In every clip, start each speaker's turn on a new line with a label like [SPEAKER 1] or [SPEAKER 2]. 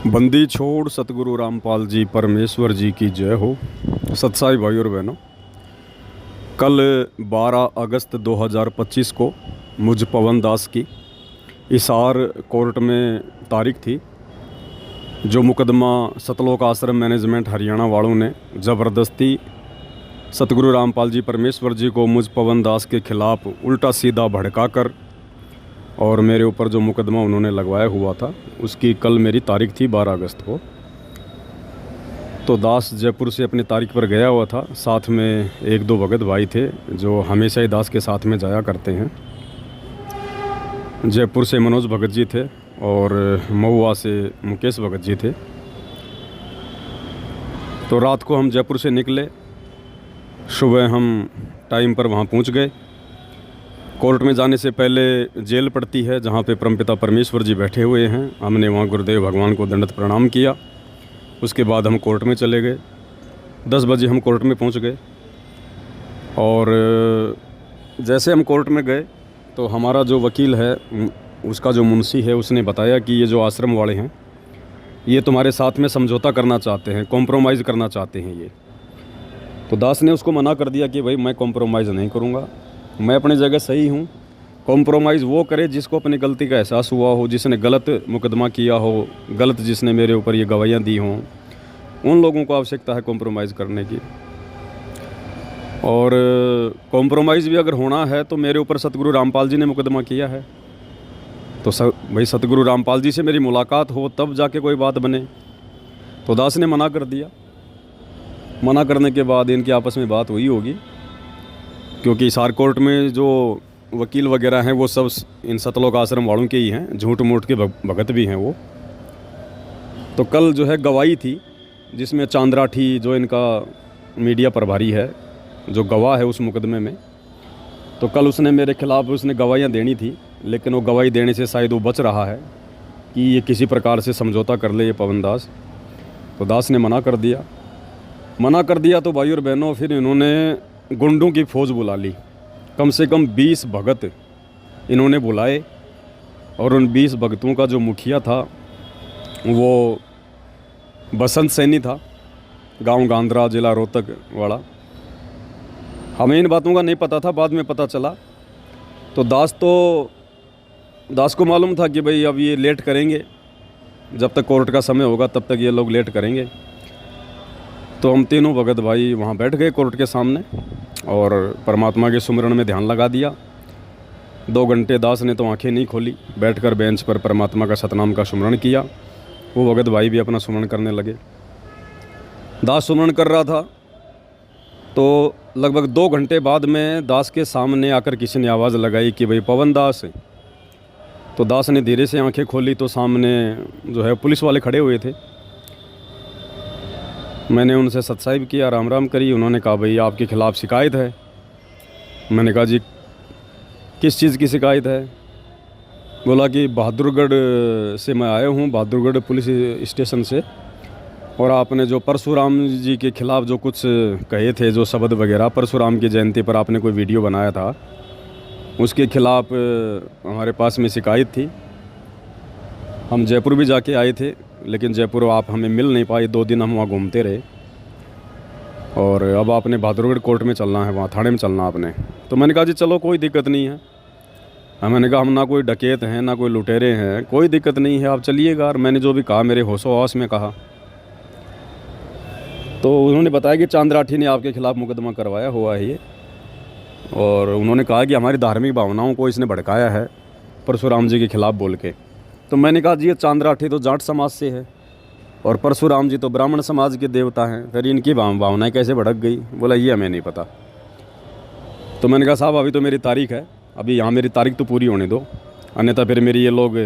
[SPEAKER 1] बंदी छोड़ सतगुरु रामपाल जी परमेश्वर जी की जय हो। सत्साई भाई और बहनों, कल 12 अगस्त 2025 को मुझ पवन दास की हिसार कोर्ट में तारीख थी। जो मुकदमा सतलोक आश्रम मैनेजमेंट हरियाणा वालों ने ज़बरदस्ती सतगुरु रामपाल जी परमेश्वर जी को मुझ पवन दास के खिलाफ़ उल्टा सीधा भड़का कर और मेरे ऊपर जो मुकदमा उन्होंने लगवाया हुआ था, उसकी कल मेरी तारीख थी 12 अगस्त को। तो दास जयपुर से अपनी तारीख पर गया हुआ था। साथ में एक दो भगत भाई थे जो हमेशा ही दास के साथ में जाया करते हैं। जयपुर से मनोज भगत जी थे और महुआ से मुकेश भगत जी थे। तो रात को हम जयपुर से निकले, सुबह हम टाइम पर वहाँ पहुँच गए। कोर्ट में जाने से पहले जेल पड़ती है जहाँ पे परमपिता परमेश्वर जी बैठे हुए हैं। हमने वहाँ गुरुदेव भगवान को दंडवत प्रणाम किया। उसके बाद हम कोर्ट में चले गए। 10 बजे हम कोर्ट में पहुँच गए और जैसे हम कोर्ट में गए तो हमारा जो वकील है, उसका जो मुंशी है, उसने बताया कि ये जो आश्रम वाले हैं ये तुम्हारे साथ में समझौता करना चाहते हैं, कॉम्प्रोमाइज़ करना चाहते हैं ये। तो दास ने उसको मना कर दिया कि भाई मैं कॉम्प्रोमाइज़ नहीं करूँगा, मैं अपनी जगह सही हूँ। कॉम्प्रोमाइज़ वो करे जिसको अपनी गलती का एहसास हुआ हो, जिसने गलत मुकदमा किया हो, गलत जिसने मेरे ऊपर ये गवाहियाँ दी हों, उन लोगों को आवश्यकता है कॉम्प्रोमाइज़ करने की। और कॉम्प्रोमाइज़ भी अगर होना है तो मेरे ऊपर सतगुरु रामपाल जी ने मुकदमा किया है, तो भाई सतगुरु रामपाल जी से मेरी मुलाकात हो तब जाके कोई बात बने। तो दास ने मना कर दिया। मना करने के बाद इनकी आपस में बात हुई होगी, क्योंकि हिसार कोर्ट में जो वकील वगैरह हैं वो सब इन सतलोक आश्रम वालों के ही हैं, झूठ मूठ के भगत भी हैं वो। तो कल जो है गवाही थी जिसमें चांद्राठी जो इनका मीडिया प्रभारी है, जो गवाह है उस मुकदमे में, तो कल उसने मेरे खिलाफ़ उसने गवाहियाँ देनी थी, लेकिन वो गवाही देने से शायद वो बच रहा है कि ये किसी प्रकार से समझौता कर ले ये पवन दास। तो दास ने मना कर दिया। मना कर दिया तो भाई और बहनों, फिर इन्होंने गुंडों की फ़ौज बुला ली। कम से कम 20 भगत इन्होंने बुलाए और उन 20 भगतों का जो मुखिया था वो बसंत सैनी था, गांव गांधरा, जिला रोहतक वाला। हमें इन बातों का नहीं पता था, बाद में पता चला। तो दास को मालूम था कि भाई अब ये लेट करेंगे, जब तक कोर्ट का समय होगा तब तक ये लोग लेट करेंगे। तो हम तीनों भगत भाई वहाँ बैठ गए कोर्ट के सामने और परमात्मा के सुमिरन में ध्यान लगा दिया। 2 घंटे दास ने तो आंखें नहीं खोली, बैठकर बेंच पर परमात्मा का सतनाम का सुमिरन किया। वो भगत भाई भी अपना सुमिरन करने लगे। दास सुमिरन कर रहा था तो लगभग 2 घंटे बाद में दास के सामने आकर किसी ने आवाज़ लगाई कि भाई पवन दास। तो दास ने धीरे से आंखें खोली तो सामने जो है पुलिस वाले खड़े हुए थे। मैंने उनसे सत्साहिब किया, राम राम करी। उन्होंने कहा भाई आपके ख़िलाफ़ शिकायत है। मैंने कहा जी किस चीज़ की शिकायत है? बोला कि बहादुरगढ़ से मैं आया हूँ, बहादुरगढ़ पुलिस स्टेशन से, और आपने जो परशुराम जी के ख़िलाफ़ जो कुछ कहे थे, जो शब्द वगैरह, परशुराम की जयंती पर आपने कोई वीडियो बनाया था, उसके ख़िलाफ़ हमारे पास में शिकायत थी। हम जयपुर भी जाके आए थे, लेकिन जयपुर आप हमें मिल नहीं पाए। 2 दिन हम वहाँ घूमते रहे और अब आपने बहादुरगढ़ कोर्ट में चलना है, वहाँ थाने में चलना आपने। तो मैंने कहा जी चलो कोई दिक्कत नहीं है। मैंने कहा हम ना कोई डकैत हैं ना कोई लुटेरे हैं, कोई दिक्कत नहीं है, आप चलिएगा। और मैंने जो भी कहा मेरे होशो हवास में कहा। तो उन्होंने बताया कि चांद्राठी ने आपके ख़िलाफ़ मुकदमा करवाया हुआ है ये, और उन्होंने कहा कि हमारी धार्मिक भावनाओं को इसने भड़काया है परशुराम जी के ख़िलाफ़ बोल के। तो मैंने कहा जी ये चांद्राठी तो जाट समाज से है और परशुराम जी तो ब्राह्मण समाज के देवता हैं, फिर इनकी भावनाएं कैसे भड़क गई? बोला ये हमें नहीं पता। तो मैंने कहा साहब अभी तो मेरी तारीख है, अभी यहाँ मेरी तारीख तो पूरी होने दो, अन्यथा फिर मेरी ये लोग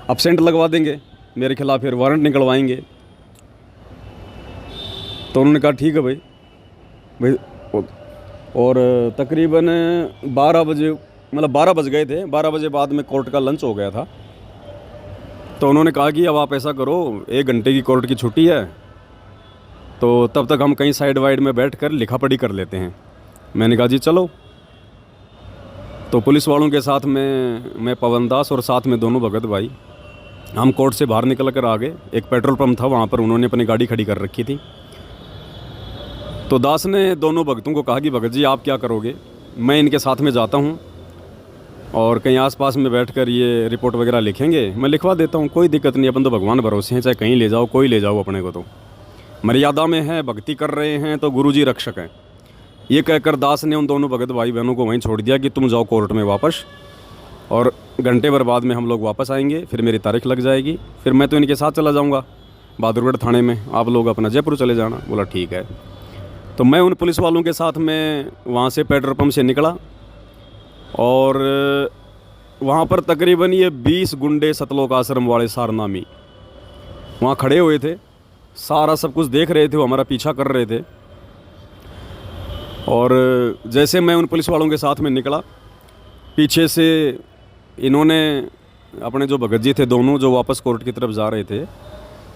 [SPEAKER 1] अब्सेंट लगवा देंगे, मेरे खिलाफ़ फिर वारंट निकलवाएंगे। तो उन्होंने कहा ठीक है भाई। और तकरीबन 12 बजे, मतलब 12 बज गए थे, 12 बजे बाद में कोर्ट का लंच हो गया था। तो उन्होंने कहा कि अब आप ऐसा करो, 1 घंटे की कोर्ट की छुट्टी है, तो तब तक हम कहीं साइड वाइड में बैठ कर लिखा पढ़ी कर लेते हैं। मैंने कहा जी चलो। तो पुलिस वालों के साथ में मैं पवन दास और साथ में दोनों भगत भाई हम कोर्ट से बाहर निकल कर आ गए। एक पेट्रोल पंप था, वहाँ पर उन्होंने अपनी गाड़ी खड़ी कर रखी थी। तो दास ने दोनों भगतों को कहा कि भगत जी आप क्या करोगे, मैं इनके साथ में जाता हूँ और कहीं आसपास में बैठकर ये रिपोर्ट वगैरह लिखेंगे, मैं लिखवा देता हूँ, कोई दिक्कत नहीं, अपन तो भगवान भरोसे हैं, चाहे कहीं ले जाओ, कोई ले जाओ, अपने को तो मर्यादा में है, भक्ति कर रहे हैं तो गुरुजी रक्षक हैं। ये कहकर दास ने उन दोनों भगत भाई बहनों को वहीं छोड़ दिया कि तुम जाओ कोर्ट में वापस, और घंटे भर बाद में हम लोग वापस आएंगे, फिर मेरी तारीख लग जाएगी, फिर मैं तो इनके साथ चला जाऊँगा बहादुरगढ़ थाने में, आप लोग अपना जयपुर चले जाना। बोला ठीक है। तो मैं उन पुलिस वालों के साथ में वहाँ से पेट्रोल पंप से निकला और वहाँ पर तकरीबन ये 20 गुंडे सतलोक आश्रम वाले सारनामी वहाँ खड़े हुए थे, सारा सब कुछ देख रहे थे, वो हमारा पीछा कर रहे थे। और जैसे मैं उन पुलिस वालों के साथ में निकला, पीछे से इन्होंने अपने जो भगत जी थे दोनों, जो वापस कोर्ट की तरफ जा रहे थे,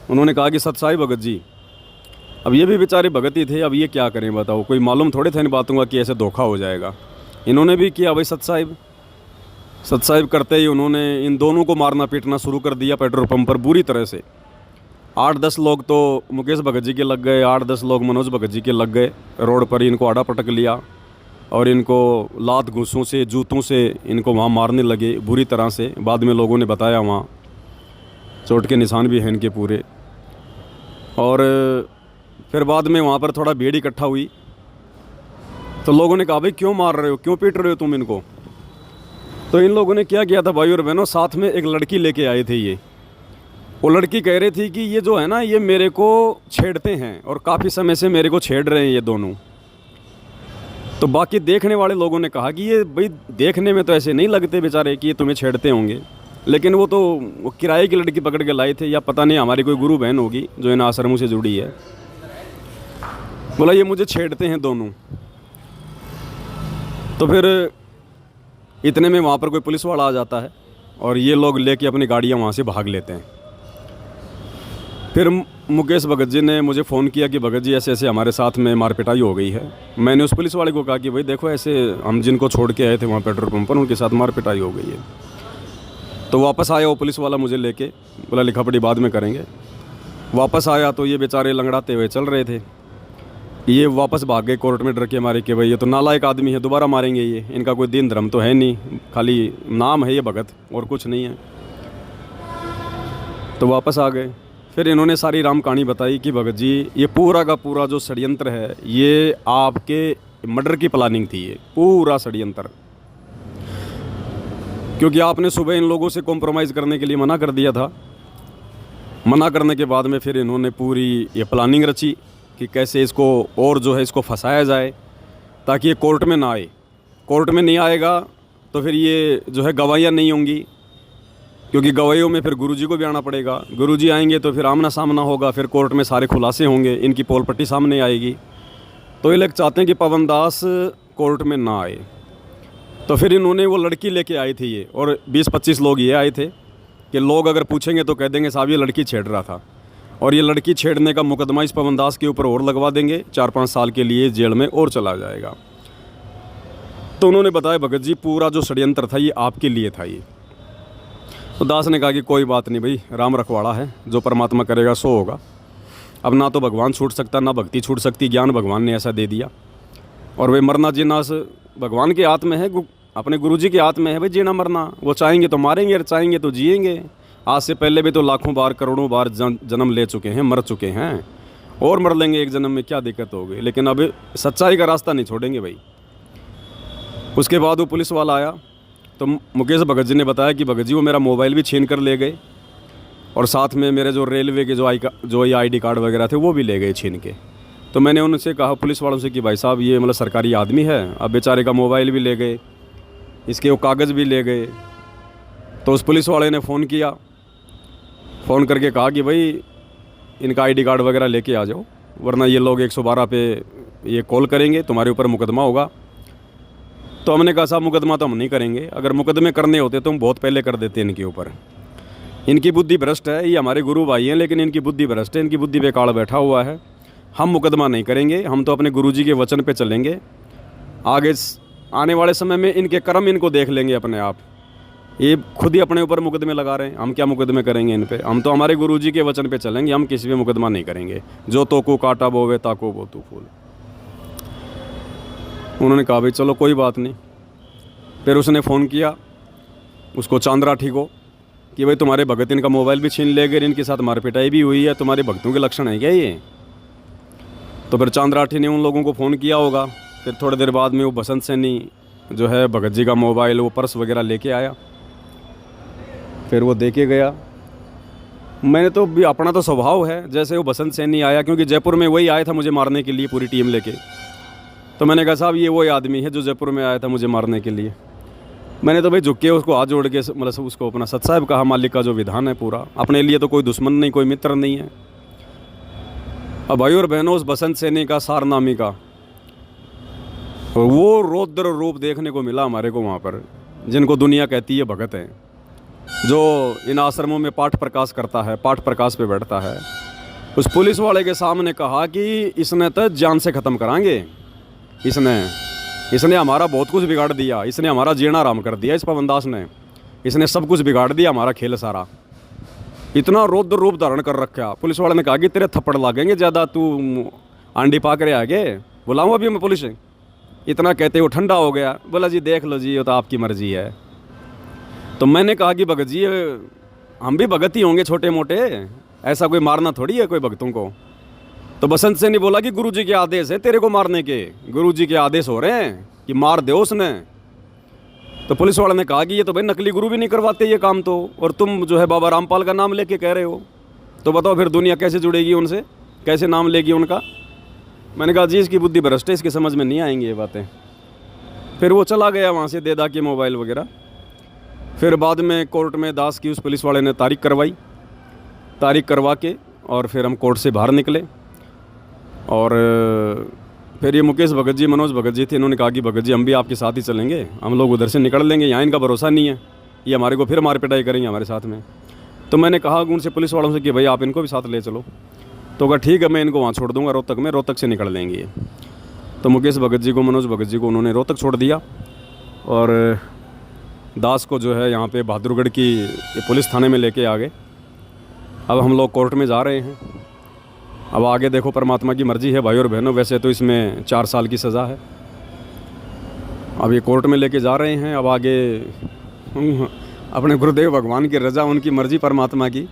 [SPEAKER 1] उन्होंने कहा कि सतसाई भगत जी, अब ये भी बेचारे भगत ही थे, अब ये क्या करें बताओ, कोई मालूम थोड़े थे इन बातों का कि ऐसे धोखा हो जाएगा। इन्होंने भी किया भाई सतसाहिब करते ही उन्होंने इन दोनों को मारना पीटना शुरू कर दिया पेट्रोल पंप पर बुरी तरह से। 8-10 लोग तो मुकेश भगत जी के लग गए, 8-10 लोग मनोज भगत जी के लग गए। रोड पर इनको आड़ा पटक लिया और इनको लात घूंसों से, जूतों से इनको वहाँ मारने लगे बुरी तरह से। बाद में लोगों ने बताया वहाँ चोट के निशान भी हैं इनके पूरे। और फिर बाद में वहाँ पर थोड़ा भीड़ इकट्ठा हुई, तो लोगों ने कहा भाई क्यों मार रहे हो, क्यों पीट रहे हो तुम इनको। तो इन लोगों ने क्या किया था भाई और बहनों, साथ में एक लड़की लेके आए थे। ये वो लड़की कह रही थी कि ये जो है ना, ये मेरे को छेड़ते हैं और काफ़ी समय से मेरे को छेड़ रहे हैं ये दोनों। तो बाकी देखने वाले लोगों ने कहा कि ये भाई देखने में तो ऐसे नहीं लगते बेचारे कि ये तुम्हें छेड़ते होंगे, लेकिन वो तो वो किराए की लड़की पकड़ के लाए थे, या पता नहीं हमारी कोई गुरु बहन होगी जो इन आश्रमों से जुड़ी है। बोला ये मुझे छेड़ते हैं दोनों। तो फिर इतने में वहाँ पर कोई पुलिस वाला आ जाता है और ये लोग लेके अपनी गाड़ियाँ वहाँ से भाग लेते हैं। फिर मुकेश भगत जी ने मुझे फ़ोन किया कि भगत जी ऐसे ऐसे हमारे साथ में मारपिटाई हो गई है। मैंने उस पुलिस वाले को कहा कि भाई देखो, ऐसे हम जिनको छोड़ के आए थे वहाँ पेट्रोल पंप पर, उनके साथ मारपिटाई हो गई है। तो वापस आया वो पुलिस वाला मुझे लेके, बोला लिखा पढ़ी बाद में करेंगे। वापस आया तो ये बेचारे लंगड़ाते हुए चल रहे थे। ये वापस भाग गए कोर्ट में डर के मारे कि भाई ये तो नालायक आदमी है, दोबारा मारेंगे ये, इनका कोई दीन धर्म तो है नहीं, खाली नाम है ये भगत और कुछ नहीं है। तो वापस आ गए। फिर इन्होंने सारी राम कहानी बताई कि भगत जी ये पूरा का पूरा जो षड्यंत्र है, ये आपके मर्डर की प्लानिंग थी, ये पूरा षड्यंत्र, क्योंकि आपने सुबह इन लोगों से कॉम्प्रोमाइज़ करने के लिए मना कर दिया था। मना करने के बाद में फिर इन्होंने पूरी ये प्लानिंग रची कि कैसे इसको और जो है इसको फंसाया जाए ताकि ये कोर्ट में ना आए। कोर्ट में नहीं आएगा तो फिर ये जो है गवाहियाँ नहीं होंगी, क्योंकि गवाहियों में फिर गुरुजी को भी आना पड़ेगा। गुरुजी आएंगे तो फिर आमना सामना होगा, फिर कोर्ट में सारे खुलासे होंगे, इनकी पोल पट्टी सामने आएगी। तो ये लोग चाहते हैं कि पवन दास कोर्ट में ना आए। तो फिर इन्होंने वो लड़की लेके आई थी ये, और 20-25 लोग ये आए थे कि लोग अगर पूछेंगे तो कह देंगे साहब ये लड़की छेड़ रहा था, और ये लड़की छेड़ने का मुकदमा इस पवन दास के ऊपर और लगवा देंगे, 4-5 साल के लिए जेल में और चला जाएगा। तो उन्होंने बताया भगत जी पूरा जो षड्यंत्र था ये आपके लिए था ये। तो दास ने कहा कि कोई बात नहीं भाई, राम रखवाड़ा है, जो परमात्मा करेगा सो होगा। अब ना तो भगवान छूट सकता, ना भक्ति छूट सकती, ज्ञान भगवान ने ऐसा दे दिया। और वे मरना जीना भगवान के हाथ में है, अपने गुरुजी के हाथ में है भाई जीना मरना। वो चाहेंगे तो मारेंगे, चाहेंगे तो जिएंगे। आज से पहले भी तो लाखों बार करोड़ों बार जन्म ले चुके हैं, मर चुके हैं, और मर लेंगे एक जन्म में, क्या दिक्कत होगी। लेकिन अब सच्चाई का रास्ता नहीं छोड़ेंगे भाई। उसके बाद वो पुलिस वाला आया तो मुकेश भगत जी ने बताया कि भगत जी वो मेरा मोबाइल भी छीन कर ले गए, और साथ में मेरे जो रेलवे के जो ID कार्ड वगैरह थे वो भी ले गए छीन के। तो मैंने उनसे कहा पुलिस वालों से कि भाई साहब ये मतलब सरकारी आदमी है, अब बेचारे का मोबाइल भी ले गए, इसके वो कागज़ भी ले गए। तो उस पुलिस वाले ने फ़ोन किया, फ़ोन करके कहा कि भाई इनका ID कार्ड वगैरह लेके आ जाओ, वरना ये लोग 112 पे ये कॉल करेंगे, तुम्हारे ऊपर मुकदमा होगा। तो हमने कहा साहब मुकदमा तो हम नहीं करेंगे, अगर मुकदमे करने होते तो हम बहुत पहले कर देते इनके ऊपर। इनकी बुद्धि भ्रष्ट है, ये हमारे गुरु भाई हैं लेकिन इनकी बुद्धि भ्रष्ट है, इनकी बुद्धि पे काल बैठा हुआ है। हम मुकदमा नहीं करेंगे, हम तो अपने गुरुजी के वचन पे चलेंगे। आगे आने वाले समय में इनके कर्म इनको देख लेंगे अपने आप। ये खुद ही अपने ऊपर मुकदमे लगा रहे हैं। हम क्या मुकदमे करेंगे इन पे? हम तो हमारे गुरुजी के वचन पे चलेंगे, हम किसी पे मुकदमा नहीं करेंगे। जो तो को काटा बोवे ताको वो तू फूल। उन्होंने कहा भाई चलो कोई बात नहीं। फिर उसने फ़ोन किया उसको चांदराठी को कि भाई तुम्हारे भगत इनका मोबाइल भी छीन ले गए, इनके साथ मारपिटाई भी हुई है, तुम्हारे भक्तों के लक्षण है क्या ये? तो फिर चांदराठी ने उन लोगों को फ़ोन किया होगा। फिर थोड़ी देर बाद में वो बसंत सैनी जो है भगत जी का मोबाइल, वो पर्स वगैरह लेके आया। फिर वो दे के गया। मैंने तो भी अपना तो स्वभाव है, जैसे वो बसंत सैनी आया, क्योंकि जयपुर में वही आया था मुझे मारने के लिए पूरी टीम लेके। तो मैंने कहा साहब ये वही आदमी है जो जयपुर में आया था मुझे मारने के लिए। मैंने तो भाई झुक के उसको हाथ जोड़ के मतलब उसको अपना सत साहब कहा, मालिक का जो विधान है पूरा, अपने लिए तो कोई दुश्मन नहीं, कोई मित्र नहीं है। अब भाई और बहनों, उस बसंत सैनी का, सारनामी का वो रौद्र रूप देखने को मिला हमारे को वहाँ पर, जिनको दुनिया कहती है भगत हैं, जो इन आश्रमों में पाठ प्रकाश करता है, पाठ प्रकाश पे बैठता है। उस पुलिस वाले के सामने कहा कि इसने तो जान से ख़त्म कराएंगे, इसने हमारा बहुत कुछ बिगाड़ दिया, इसने हमारा जीना आराम कर दिया, इस पवनदास ने, इसने सब कुछ बिगाड़ दिया, हमारा खेल सारा। इतना रौद्र रूप धारण कर रखा। पुलिस वाले ने कहा कि तेरे थप्पड़ लागेंगे ज़्यादा, तू आंडी पाक रहे आगे, बुलाऊँ अभी मैं पुलिस? इतना कहते वो ठंडा हो गया, बोला जी देख लो जी ये तो आपकी मर्जी है। तो मैंने कहा कि भगत जी हम भी भगत ही होंगे छोटे मोटे, ऐसा कोई मारना थोड़ी है कोई भक्तों को। तो बसंत सैनी बोला कि गुरुजी के आदेश है तेरे को मारने के, गुरुजी के आदेश हो रहे हैं कि मार दो उसने। तो पुलिस वाले ने कहा कि ये तो भाई नकली गुरु भी नहीं करवाते ये काम तो, और तुम जो है बाबा रामपाल का नाम लेके कह रहे हो, तो बताओ फिर दुनिया कैसे जुड़ेगी उनसे, कैसे नाम लेगी उनका? मैंने कहा जी इसकी बुद्धि भ्रष्ट है, इसकी समझ में नहीं आएंगी ये बातें। फिर वो चला गया वहाँ से दे दा के मोबाइल वगैरह। फिर बाद में कोर्ट में दास की उस पुलिस वाले ने तारीख करवाई, तारीख करवा के और फिर हम कोर्ट से बाहर निकले। और फिर ये मुकेश भगत जी, मनोज भगत जी थे, इन्होंने कहा कि भगत जी हम भी आपके साथ ही चलेंगे, हम लोग उधर से निकल लेंगे, यहाँ इनका भरोसा नहीं है, ये हमारे को फिर मार पिटाई करेंगे हमारे साथ में। तो मैंने कहा उनसे, पुलिस वालों से कि भाई आप इनको भी साथ ले चलो। तो कहा ठीक है मैं इनको वहाँ छोड़ दूँगा रोहतक में, रोहतक से निकल लेंगे। तो मुकेश भगत जी को, मनोज भगत जी को उन्होंने रोहतक छोड़ दिया और दास को जो है यहाँ पे बहादुरगढ़ की पुलिस थाने में लेके आ गए। अब हम लोग कोर्ट में जा रहे हैं। अब आगे देखो परमात्मा की मर्जी है भाई और बहनों। वैसे तो इसमें 4 साल की सज़ा है। अब ये कोर्ट में लेके जा रहे हैं। अब आगे अपने गुरुदेव भगवान की रज़ा, उनकी मर्जी परमात्मा की,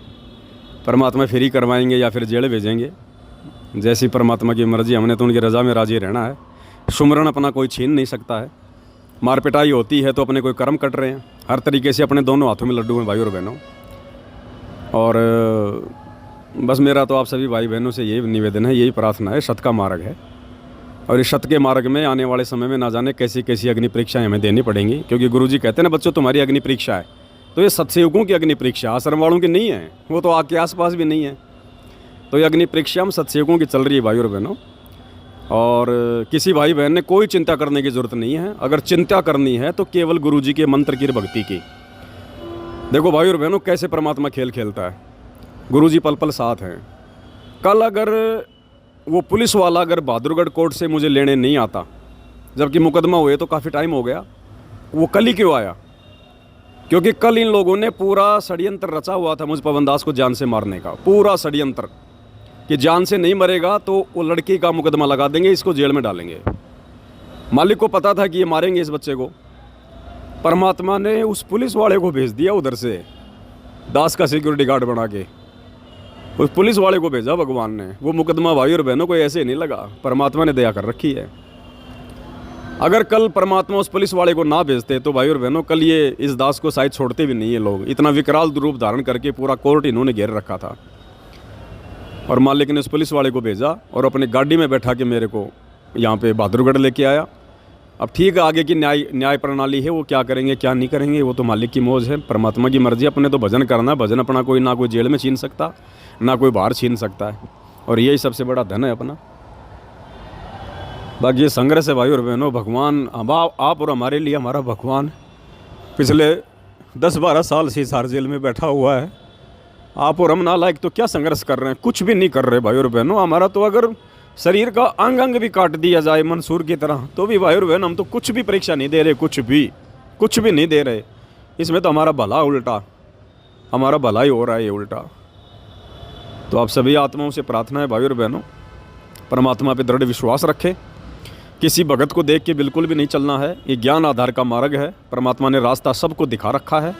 [SPEAKER 1] परमात्मा फ्री करवाएंगे या फिर जेल भेजेंगे, जैसी परमात्मा की मर्जी। हमने तो उनकी रज़ा में राजी रहना है। सुमरन अपना कोई छीन नहीं सकता है। मार पिटाई होती है तो अपने कोई कर्म कट रहे हैं। हर तरीके से अपने दोनों हाथों में लड्डू हैं भाई और बहनों। और बस मेरा तो आप सभी भाई बहनों से यही निवेदन है, यही प्रार्थना है। सत का मार्ग है और इस सत के मार्ग में आने वाले समय में ना जाने कैसी कैसी अग्नि परीक्षाएं हमें देनी पड़ेंगी, क्योंकि गुरुजी कहते हैं ना बच्चों तुम्हारी अग्नि परीक्षा है। तो ये सत्सयुगों की अग्नि परीक्षा, आश्रम वालों की नहीं है, वो तो आग के आसपास भी नहीं है। तो ये अग्नि परीक्षा हम सत्सयुगों की चल रही है भाई और बहनों। और किसी भाई बहन ने कोई चिंता करने की ज़रूरत नहीं है। अगर चिंता करनी है तो केवल गुरुजी के मंत्र की भक्ति की। देखो भाई और बहनों कैसे परमात्मा खेल खेलता है। गुरुजी पल पल साथ हैं। कल अगर वो पुलिस वाला अगर बहादुरगढ़ कोर्ट से मुझे लेने नहीं आता, जबकि मुकदमा हुए तो काफ़ी टाइम हो गया, वो कल ही क्यों आया? क्योंकि कल इन लोगों ने पूरा षड्यंत्र रचा हुआ था मुझ पवनदास को जान से मारने का। पूरा षड्यंत्र कि जान से नहीं मरेगा तो वो लड़की का मुकदमा लगा देंगे, इसको जेल में डालेंगे। मालिक को पता था कि ये मारेंगे इस बच्चे को। परमात्मा ने उस पुलिस वाले को भेज दिया उधर से, दास का सिक्योरिटी गार्ड बना के उस पुलिस वाले को भेजा भगवान ने। वो मुकदमा भाई और बहनों को ऐसे नहीं लगा, परमात्मा ने दया कर रखी है। अगर कल परमात्मा उस पुलिस वाले को ना भेजते तो भाई और बहनों कल ये इस दास को शायद छोड़ते भी नहीं है लोग। इतना विकराल रूप धारण करके पूरा कोर्ट इन्होंने घेर रखा था। और मालिक ने उस पुलिस वाले को भेजा और अपनी गाड़ी में बैठा के मेरे को यहाँ पे बहादुरगढ़ लेके आया। अब ठीक है, आगे की न्याय प्रणाली है, वो क्या करेंगे क्या नहीं करेंगे वो तो मालिक की मौज है, परमात्मा की मर्जी। अपने तो भजन करना, भजन अपना कोई ना कोई जेल में छीन सकता, ना कोई बाहर छीन सकता है। और यही सबसे बड़ा धन है अपना। बाकी ये संघर्ष है भाई और बहनों। भगवान आप और हमारे लिए हमारा भगवान पिछले 10-12 साल से हिसार जेल में बैठा हुआ है। आप और हम नालायक तो क्या संघर्ष कर रहे हैं? कुछ भी नहीं कर रहे भाई और बहनों। हमारा तो अगर शरीर का अंग अंग भी काट दिया जाए मंसूर की तरह तो भी भाई और बहन हम तो कुछ भी परीक्षा नहीं दे रहे, कुछ भी नहीं दे रहे। इसमें तो हमारा भला उल्टा, हमारा भला ही हो रहा है ये उल्टा। तो आप सभी आत्माओं से प्रार्थना है भाई और बहनों, परमात्मा पे दृढ़ विश्वास रखें। किसी भगत को देख के बिल्कुल भी नहीं चलना है। ये ज्ञान आधार का मार्ग है, परमात्मा ने रास्ता सबको दिखा रखा है।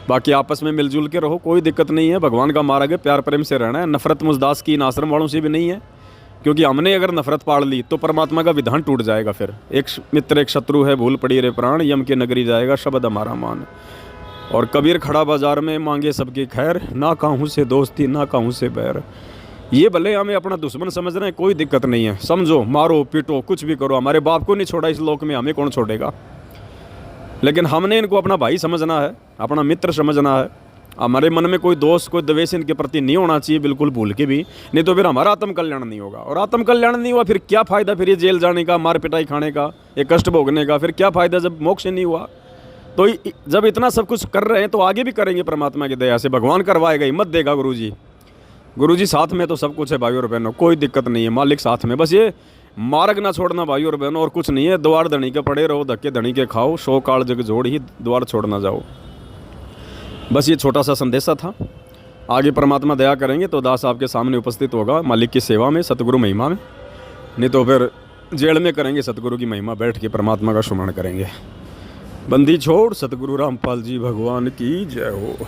[SPEAKER 1] बाकी आपस में मिलजुल के रहो, कोई दिक्कत नहीं है। भगवान का मार्ग है, प्यार प्रेम से रहना है। नफरत मुझदास की इन आश्रम वालों से भी नहीं है, क्योंकि हमने अगर नफरत पाड़ ली तो परमात्मा का विधान टूट जाएगा। फिर एक मित्र एक शत्रु है, भूल पड़ी रे प्राण, यम के नगरी जाएगा शब्द हमारा मान। और कबीर खड़ा बाजार में मांगे सबकी खैर, ना कहूँ से दोस्ती ना कहूँ से बैर। ये भले हमें अपना दुश्मन समझ रहे हैं, कोई दिक्कत नहीं है, समझो, मारो पीटो कुछ भी करो, हमारे बाप को नहीं छोड़ा इस लोक में, हमें कौन छोड़ेगा। लेकिन हमने इनको अपना भाई समझना है, अपना मित्र समझना है। हमारे मन में कोई दोष कोई द्वेष इनके प्रति नहीं होना चाहिए, बिल्कुल भूल के भी, नहीं तो फिर हमारा आत्म कल्याण नहीं होगा। और आत्म कल्याण नहीं हुआ फिर क्या फ़ायदा, फिर ये जेल जाने का, मार पिटाई खाने का, ये कष्ट भोगने का, फिर क्या फ़ायदा जब मोक्ष नहीं हुआ। तो जब इतना सब कुछ कर रहे हैं तो आगे भी करेंगे परमात्मा की दया से, भगवान करवाएगा, हिम्मत देगा गुरुजी साथ में तो सब कुछ है भाई और बहनों, कोई दिक्कत नहीं है, मालिक साथ में। बस ये मार्ग ना छोड़ना भाई और बहनों, और कुछ नहीं है। द्वार धनी के पड़े रहो, धक्के धनी के खाओ, शो काल जग जोड़ ही द्वार छोड़ ना जाओ। बस ये छोटा सा संदेशा था। आगे परमात्मा दया करेंगे तो दास आपके सामने उपस्थित होगा मालिक की सेवा में, सतगुरु महिमा में, नहीं तो फिर जेल में करेंगे सतगुरु की महिमा, बैठ के परमात्मा का सुमरण करेंगे। बंदी छोड़ सतगुरु रामपाल जी भगवान की जय हो।